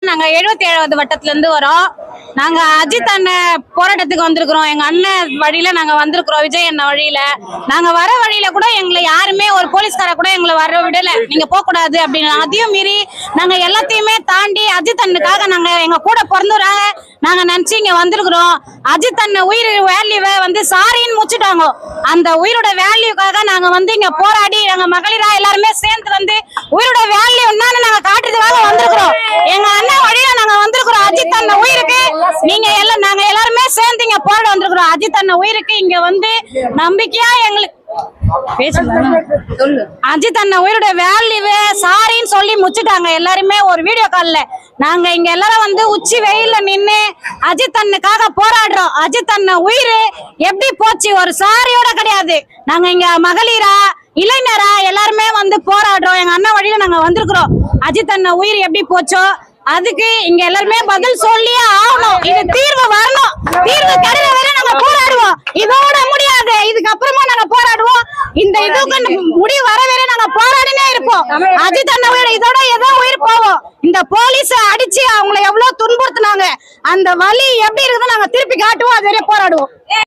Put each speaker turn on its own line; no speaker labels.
நாங்க 77வது வட்டத்துல இருந்து வரோம். நாங்க அஜித் அண்ணன் போராட்டத்துக்கு வந்திருக்கிறோம். எங்க அண்ணன் வழியில நாங்க வந்திருக்கிறோம், விஜய் அண்ணன் வழியில. நாங்க வர வழியில கூட எங்களை யாருமே ஒரு போலீஸ்கார கூட எங்களை வர விடல, நீங்க போக கூடாது அப்படின்னு. அதையும் மீறி நாங்க எல்லாத்தையுமே தாண்டி அஜித் அண்ணனுக்காக நாங்க எங்க கூட பிறந்துறாங்க நாங்க நினைச்சு இங்க வந்திருக்கிறோம். அஜித் அண்ணன் உயிர் வேல்யூவை வந்து சாரின்னு முடிச்சுட்டாங்க. அந்த உயிரோட வேல்யூக்காக நாங்க வந்து இங்க போராடி நாங்க மகளிரா எல்லாருமே சேர்ந்து வந்து உயிரோட வேல்யூ என்னன்னு நாங்க காட்டுறதுக்காக வந்திருக்கிறோம். எங்க அண்ணன் வழியில நாங்க வந்திருக்கிறோம். அஜித் அண்ணன் உயிருக்கு நீங்க எல்லாம் நாங்க எல்லாருமே சேர்ந்து இங்க போராட வந்திருக்கிறோம். அஜித் அண்ணன் உயிருக்கு இங்க வந்து நம்பிக்கையா எங்களுக்கு அஜித் அண்ணன் உயிரோட வேல்யூ சாரின்னு சொல்லி முடிச்சுட்டாங்க. எல்லாருமே ஒரு வீடியோ கால்ல நாங்க இங்க எல்லாரும் வந்து உச்சி வெயில்ல நின்று அஜித் அண்ணனுக்காக போராடுறோம். அஜித் அண்ணன் உயிர் எப்படி போச்சு ஒரு சாரியோட கிடையாது. நாங்க இங்க மகளிரா இளைஞரா எல்லாருமே வந்து போராடுறோம். எங்க அண்ணன் வழியில நாங்க வந்திருக்கிறோம். அஜித் அண்ணன் உயிர் எப்படி போச்சோ அதுக்கு இங்க எல்லாருமே பதில் சொல்லியே ஆகணும். இது தீர்வு வரணும். தீர்வு கிடைக்கிற வரை நாங்க போராடுவோம். இதோட முடியாது, இதுக்கப்புறமா நாங்க போராடுவோம். இந்த இதுக்கு முடிவு வர வரை நாங்க போராடினே இருப்போம். அஜித் அண்ணன் உயிர் இதோட ஏதோ உயிர் போவோம். இந்த போலீஸ அடிச்சு அவங்களை எவ்வளவு துன்புறுத்தினாங்க, அந்த வலி எப்படி இருக்குதுன்னு நாங்க திருப்பி காட்டுவோம். அது வரை போராடுவோம்.